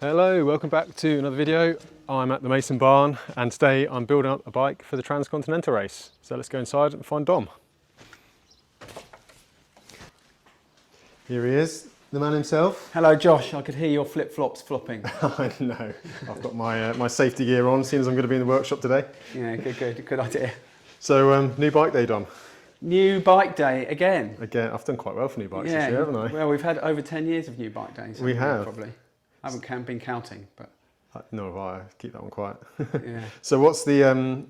Hello, welcome back to another video. I'm at the Mason barn and today I'm building up a bike for the Transcontinental race. So let's go inside and find Dom. Here he is, the man himself. Hello Josh, I could hear your flip-flops flopping. I know, I've got my safety gear on, seeing as I'm going to be in the workshop today. Yeah, good idea. So new bike day, Dom. New bike day again. Again, I've done quite well for new bikes this year, haven't I? Well, we've had over 10 years of new bike days. We have. Probably. I haven't been counting, but... No, I keep that one quiet. Yeah. So what's the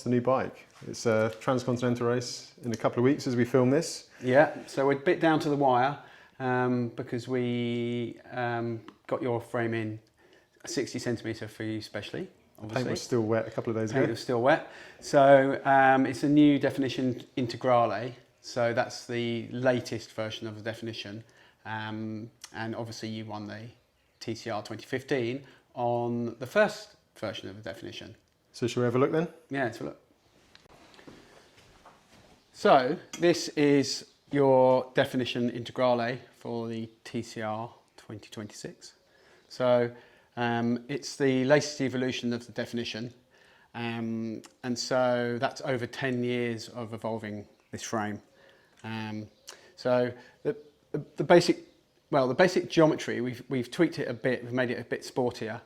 new bike? It's a Transcontinental race in a couple of weeks as we film this. Yeah, so we're a bit down to the wire because we got your frame in 60 centimetre for you specially. Obviously. Paint was still wet a couple of days ago. Paint was still wet. So it's a new Definition Integrale. So that's the latest version of the Definition. And obviously you won the TCR 2015 on the first version of the Definition. So shall we have a look then? Yeah, let's have a look. So this is your Definition Integrale for the TCR 2026. So it's the latest evolution of the Definition. And so that's over 10 years of evolving this frame. So the basic geometry, we've tweaked it a bit, we've made it a bit sportier.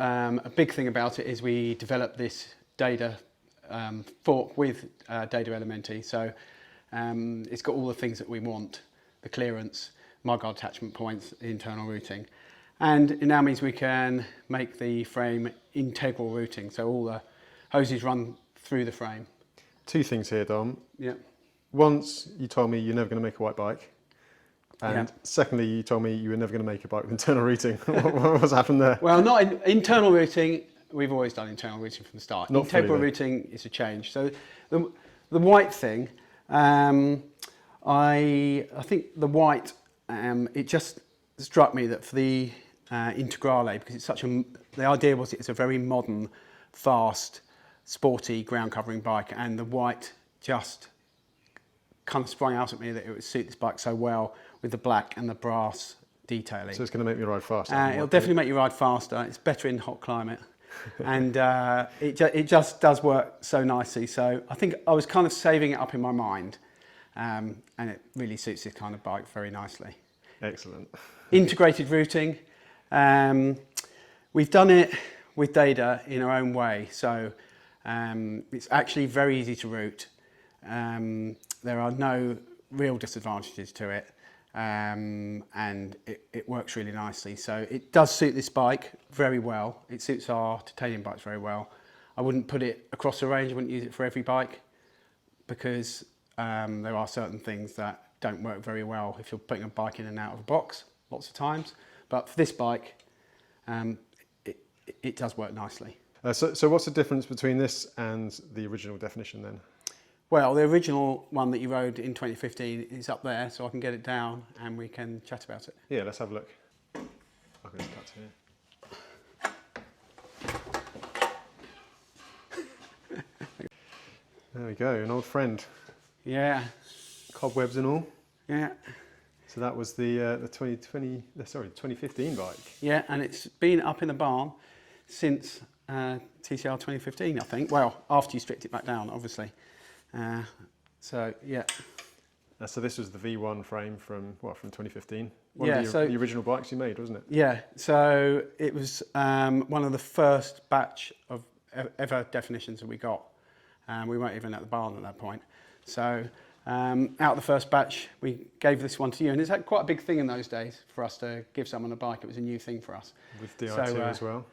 A big thing about it is we developed this data fork with data elementi. So it's got all the things that we want: the clearance, mudguard attachment points, internal routing. And it now means we can make the frame integral routing. So all the hoses run through the frame. Two things here, Dom. Yeah. Once you told me you're never going to make a white bike. And secondly, you told me you were never going to make a bike with internal routing. What's happened there? Well, not internal routing. We've always done internal routing from the start. Not integral routing is a change. So the white thing, I think the white, it just struck me that for the Integrale, because it's the idea was it's a very modern, fast, sporty ground covering bike, and the white just kind of sprung out at me that it would suit this bike so well with the black and the brass detailing. So it's going to make me ride faster? It'll definitely make you ride faster. It's better in hot climate. And it just does work so nicely. So I think I was kind of saving it up in my mind. And it really suits this kind of bike very nicely. Excellent. Integrated routing. We've done it with data in our own way. So it's actually very easy to route. There are no real disadvantages to it, and it works really nicely. So it does suit this bike very well. It suits our titanium bikes very well. I wouldn't put it across the range. I wouldn't use it for every bike because there are certain things that don't work very well if you're putting a bike in and out of a box lots of times. But for this bike, it does work nicely. So what's the difference between this and the original Definition then? Well, the original one that you rode in 2015 is up there, so I can get it down and we can chat about it. Yeah, let's have a look. I can just cut here. There we go, an old friend. Yeah. Cobwebs and all. Yeah. So that was the 2015 bike. Yeah, and it's been up in the barn since TCR 2015, I think. Well, after you stripped it back down, obviously. So yeah. So this was the V1 frame from 2015. One of the original bikes you made, wasn't it? Yeah. So it was one of the first batch of ever Definitions that we got. We weren't even at the barn at that point. So out of the first batch, we gave this one to you, and it's quite a big thing in those days for us to give someone a bike. It was a new thing for us. With Di2 as well.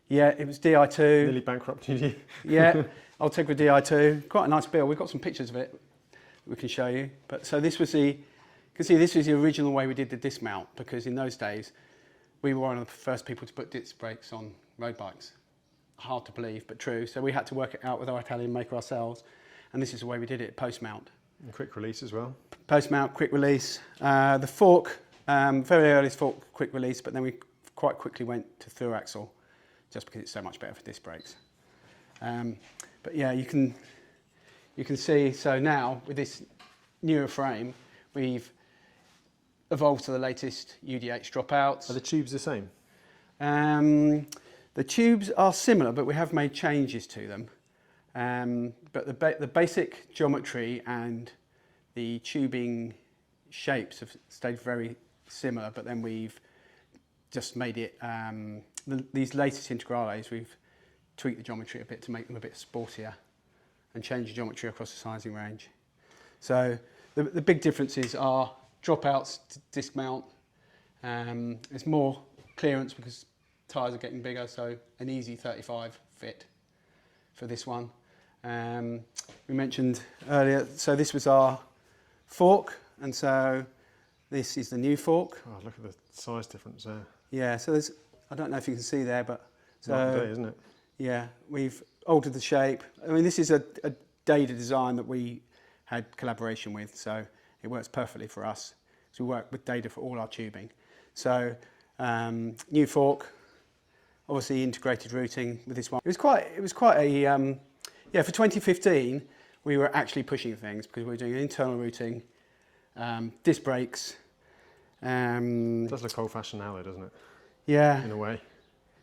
Yeah, it was Di2. Nearly bankrupted you. Yeah, Ultegra Di2. Quite a nice build. We've got some pictures of it that we can show you. But so this was this was the original way we did the dismount, because in those days we were one of the first people to put disc brakes on road bikes. Hard to believe, but true. So we had to work it out with our Italian maker ourselves, and this is the way we did it: post mount. And quick release as well. Post mount, quick release. The fork, very early fork, quick release, but then we quite quickly went to through axle, just because it's so much better for disc brakes. But yeah, you can see, so now with this newer frame, we've evolved to the latest UDH dropouts. Are the tubes the same? The tubes are similar, but we have made changes to them. But the basic geometry and the tubing shapes have stayed very similar, but then we've just made it, these latest Integrales, we've tweaked the geometry a bit to make them a bit sportier and change the geometry across the sizing range. So the big differences are dropouts, disc mount, there's more clearance because tyres are getting bigger, so an easy 35 fit for this one. We mentioned earlier, so this was our fork, and so this is the new fork. Oh, look at the size difference there. Yeah, so there's, I don't know if you can see there, but so Night and day, isn't it? yeah, we've altered the shape. I mean, this is a data design that we had collaboration with, so it works perfectly for us. So we work with data for all our tubing. So new fork, obviously integrated routing with this one. It was quite a yeah, for 2015 we were actually pushing things because we were doing internal routing, disc brakes. It does look old-fashioned now, though, doesn't it? Yeah. In a way.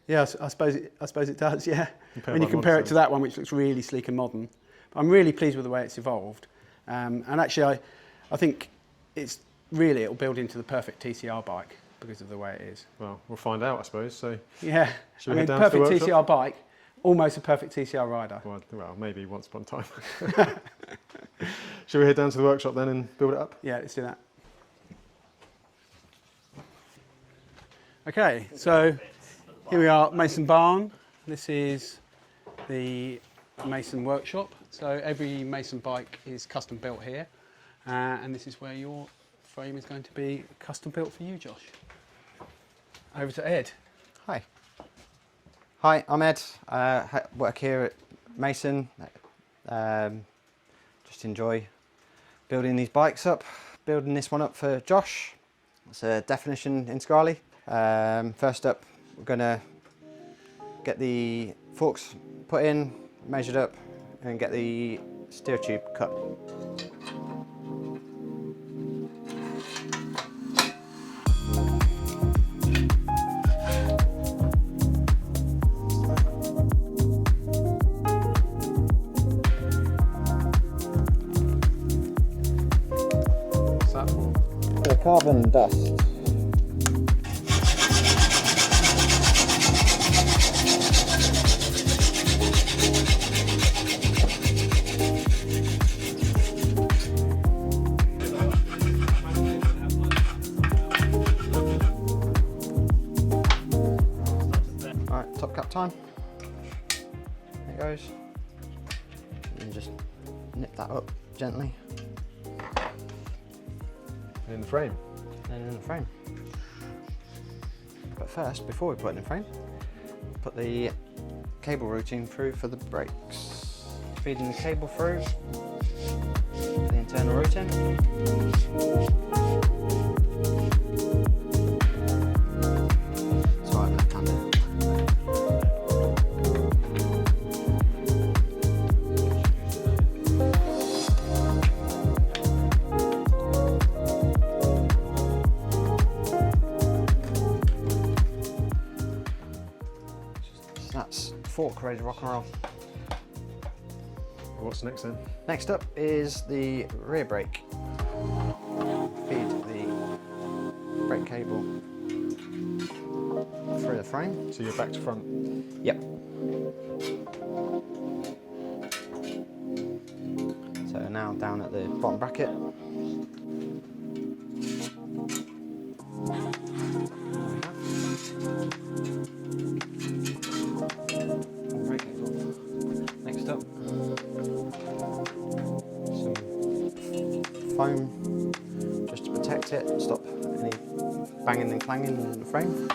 Yeah, I suppose it does. Yeah. When you by compare it modern to that one, which looks really sleek and modern, but I'm really pleased with the way it's evolved. And actually, I think it'll build into the perfect TCR bike because of the way it is. Well, we'll find out, I suppose. So, Yeah. Shall we head down to the perfect workshop? TCR bike, almost a perfect TCR rider. well, maybe once upon a time. Shall we head down to the workshop then and build it up? Yeah, let's do that. Okay, so here we are at Mason Barn. This is the Mason workshop. So every Mason bike is custom built here. And this is where your frame is going to be custom built for you, Josh. Over to Ed. Hi. Hi, I'm Ed. I work here at Mason. Just enjoy building these bikes up. Building this one up for Josh. It's a Definition Integrale. First up, we're going to get the forks put in, measured up, and get the steer tube cut. What's that for? The carbon dust. Alright, top cap time. There it goes. And just nip that up gently. In the frame. And in the frame. But first, before we put it in the frame, put the cable routing through for the brakes. Feeding the cable through the internal routing. It's alright, left handed. That's fork ready to rock and roll. What's next then? Next up is the rear brake. Feed the brake cable through the frame. So you're back to front. Yep. So now down at the bottom bracket. Brake cable. Next up, some foam just to protect it, stop any banging and clanging in the frame.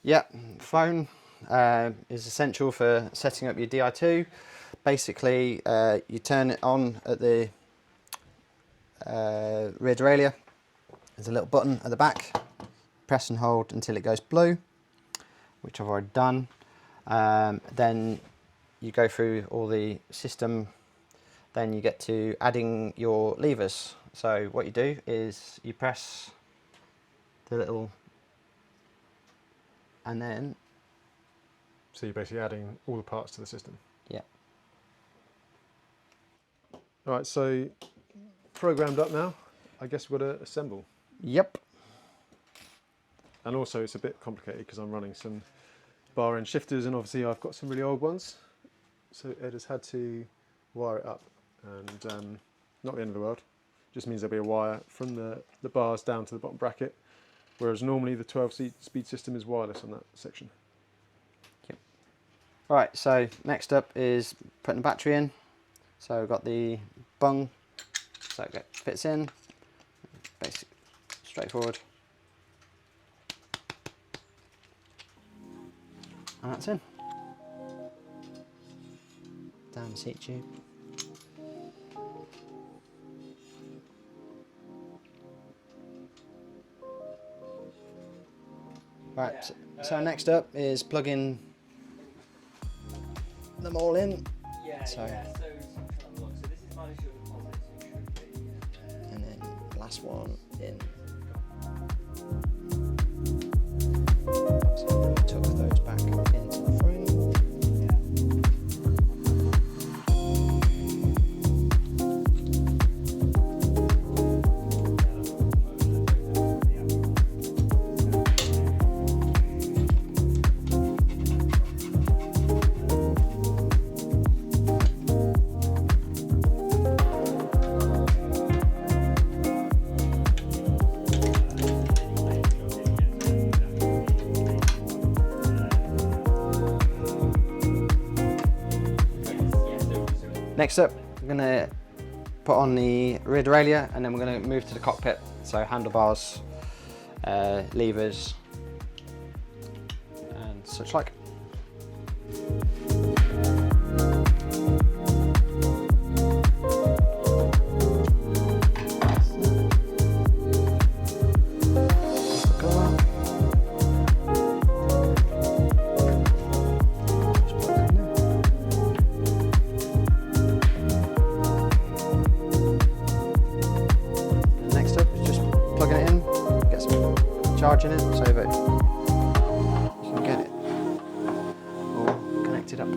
Yeah, phone is essential for setting up your Di2. Basically, you turn it on at the rear derailleur. There's a little button at the back. Press and hold until it goes blue, which I've already done. Then you go through all the system. Then you get to adding your levers. So what you do is you press the little, and then, So you're basically adding all the parts to the system. yeah. All right, so programmed up now. I guess we've got to assemble. Yep. And also it's a bit complicated because I'm running some bar end shifters, and obviously I've got some really old ones. So Ed has had to wire it up, and not the end of the world. Just means there'll be a wire from the bars down to the bottom bracket, whereas normally the 12-speed system is wireless on that section. Right, so next up is putting the battery in. So we've got the bung, so it fits in, basic, straightforward. And that's in. Down the seat tube. Right, so next up is plugging them all in. Yeah, So- yeah. So this is minus your deposit, so it should be. And then the last one in. So we tuck those back into the frame. Next up, I'm going to put on the rear derailleur, and then we're going to move to the cockpit. So handlebars, levers, and such like. Charging it so that you can get it all connected up.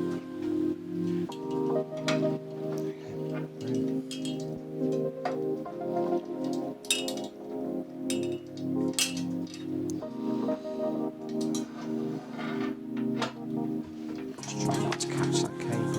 Just try not to catch that cable.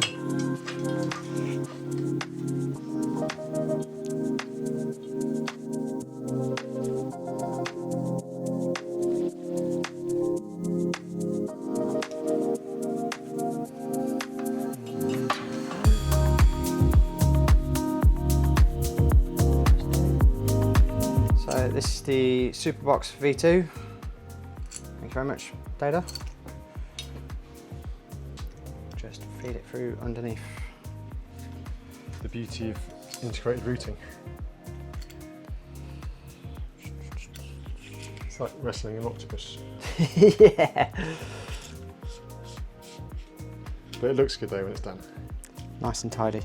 So this is the Superbox V2. Thank you very much, Data. Just feed it through underneath. The beauty of integrated routing. It's like wrestling an octopus. Yeah. But it looks good though when it's done. Nice and tidy.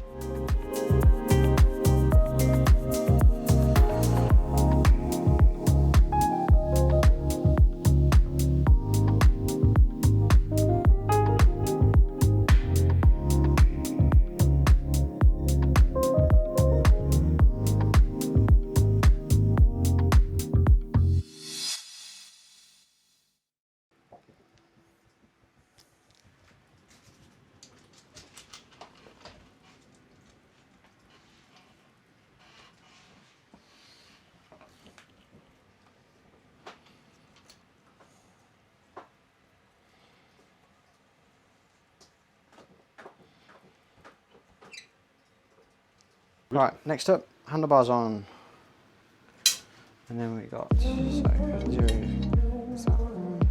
Right, next up, handlebars on. And then we got, so 0, is that on?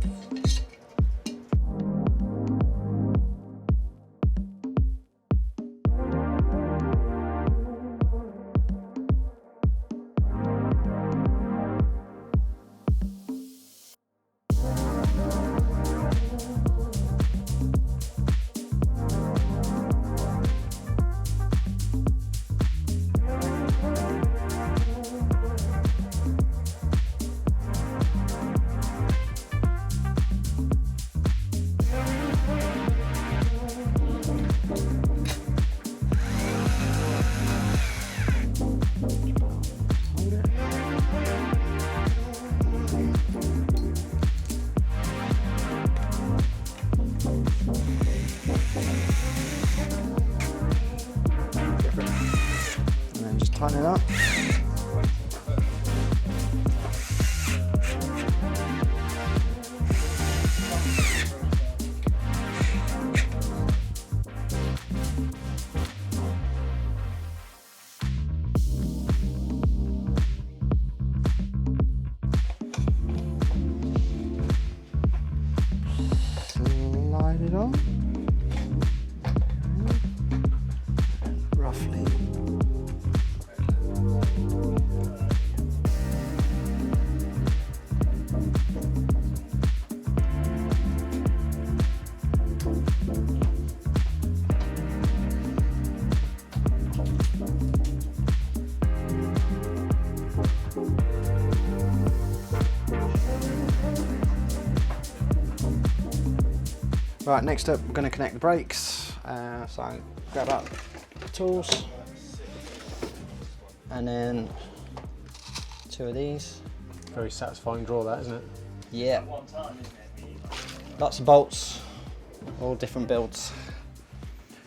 tighten it up. Slide it on. Roughly. Right, next up we're going to connect the brakes. So I grab up the tools and then 2 of these. Very satisfying draw that, isn't it? Yeah. Lots of bolts, all different builds.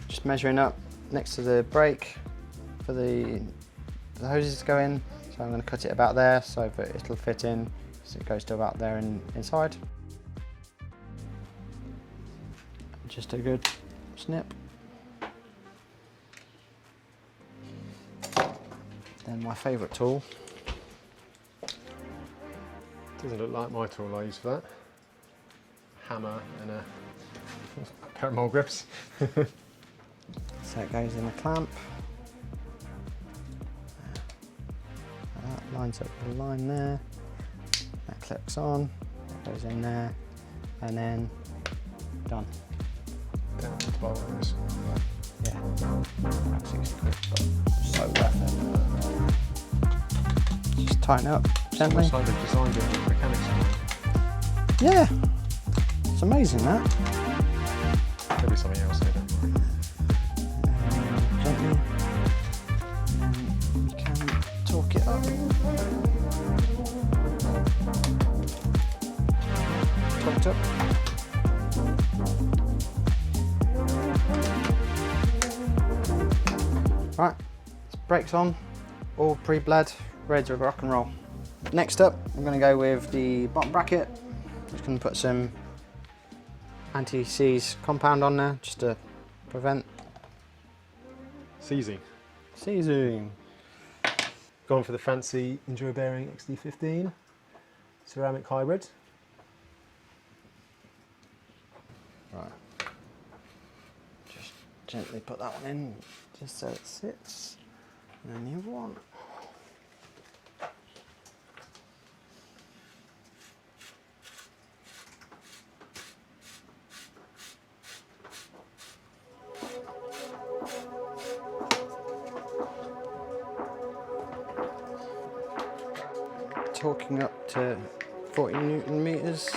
Just measuring up next to the brake for the hoses to go in. So I'm going to cut it about there so that it'll fit in, so it goes to about there inside. Just a good snip. Then my favourite tool. Doesn't look like my tool I use for that. Hammer and a pair of mole grips. So it goes in a clamp. That lines up with the line there. That clips on, that goes in there, and then done. Down to the bolt those. Yeah, 60 quid, but so worth it. Just tighten it up gently. It's like they've designed it with mechanics in Yeah, it's amazing that. it. There'll be something else here, don't worry. Gently, and then you can torque it up. Torqued up. Right, brakes on, all pre-bled, ready to rock and roll. Next up, I'm going to go with the bottom bracket. Just going to put some anti-seize compound on there, just to prevent Seizing. seizing. Gone for the fancy Enduro Bearing XD15 ceramic hybrid. Right, just gently put that one in, just so it sits. And then the other one. Torquing up to 40 Newton meters.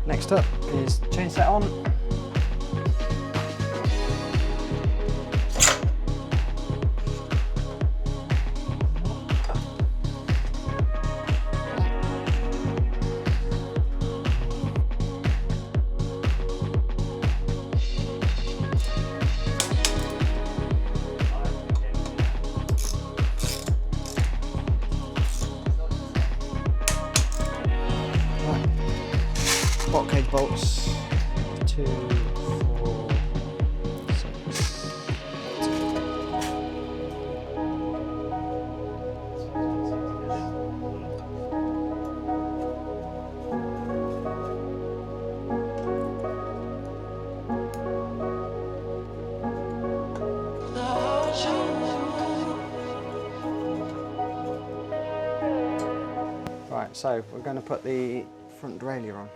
Next up is chain set on. Bottom cage bolts, 2, 4, 6. Right, so we're going to put the front derailleur on.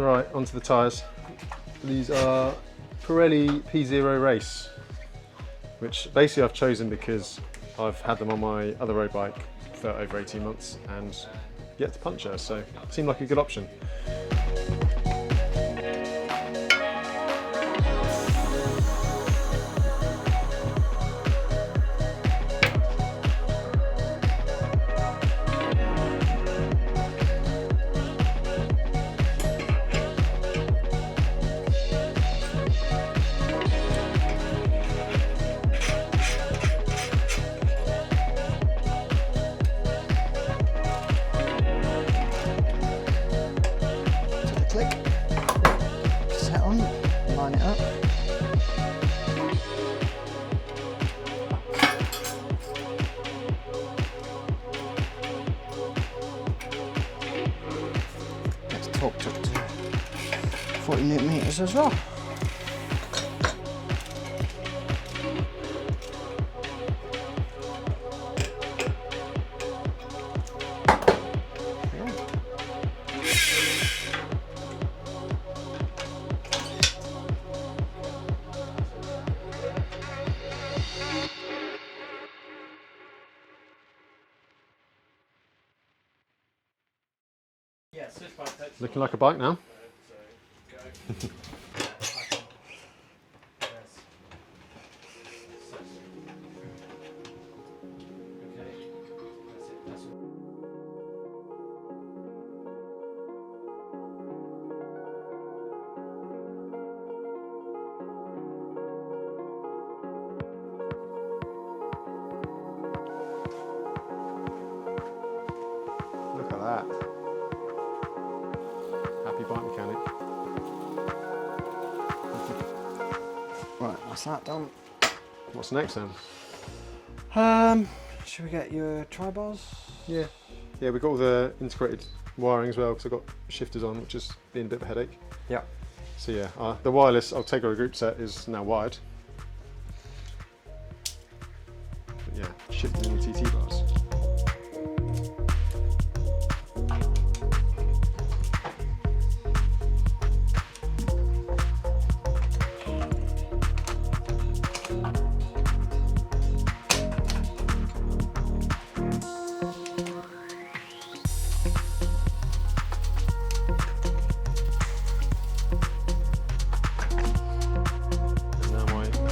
Right, onto the tyres. These are Pirelli P0 Race, which basically I've chosen because I've had them on my other road bike for over 18 months and yet to puncture, so it seemed like a good option. Click, set on, line it up. Let's torque up to 40 newton meters as well. Yeah, switch by text. Looking like a bike now. So go. Yes. Okay. That's it. That's all. Look at that. Happy bike mechanic. Right, that's that done. What's next then? Should we get your tri-bars? Yeah, we've got all the integrated wiring as well because I've got shifters on, which has been a bit of a headache. Yeah. So yeah, the wireless Ultegra group set is now wired. But yeah, shifters and TT bars.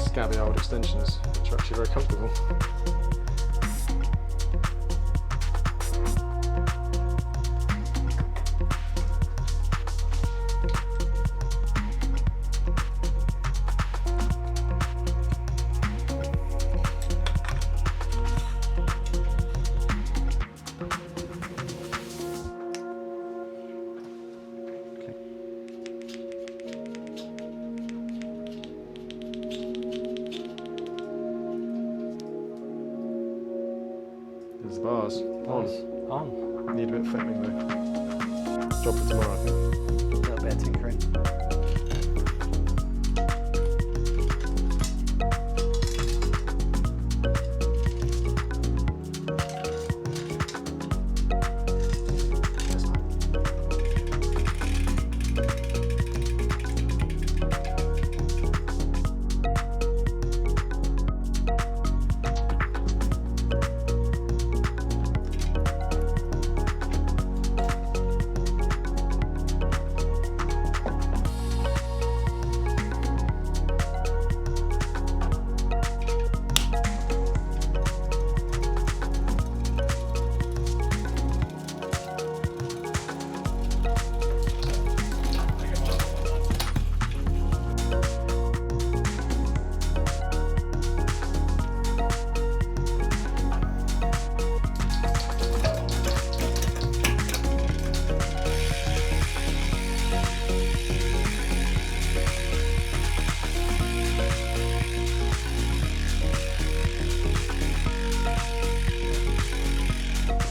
Scabby old extensions, which are actually very comfortable. There's the bars. On. Need a bit of fitting though. Job for tomorrow, I think. A little bit of tinkering.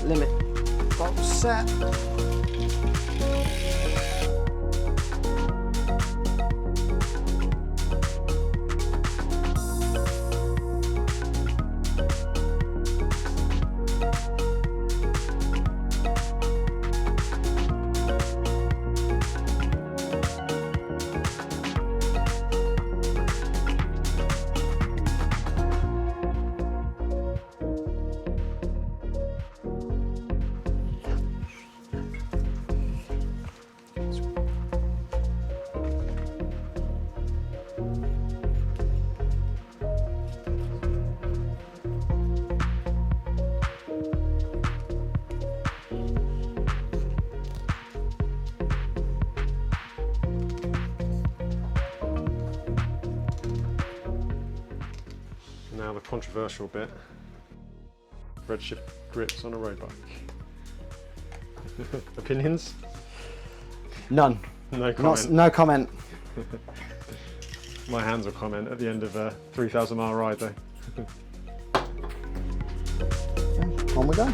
Limit box set. controversial bit. Redshift grips on a road bike. Opinions? None. No comment. No comment. My hands will comment at the end of a 3,000 mile ride though. On we go.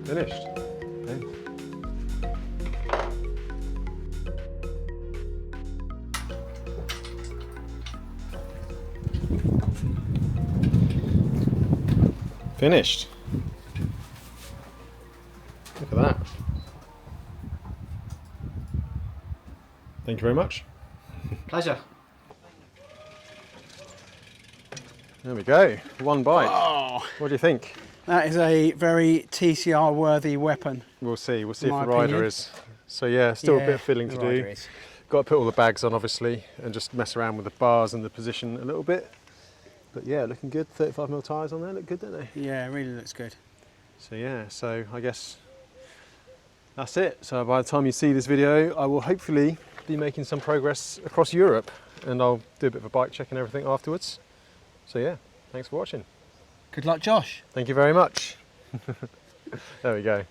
Finished. Finished. Look at that. Thank you very much. Pleasure. There we go. One bike. Oh, What do you think? that is a very TCR worthy weapon. We'll see. We'll see In if my the rider opinion. is. So yeah, still a bit Yeah, of fiddling the to rider do. is. Got to put all the bags on obviously and just mess around with the bars and the position a little bit. But yeah, looking good. 35mm tyres on there, look good, don't they? Yeah, it really looks good. So yeah, so I guess that's it. So by the time you see this video, I will hopefully be making some progress across Europe and I'll do a bit of a bike check and everything afterwards. So yeah, thanks for watching. Good luck, Josh. Thank you very much. There we go.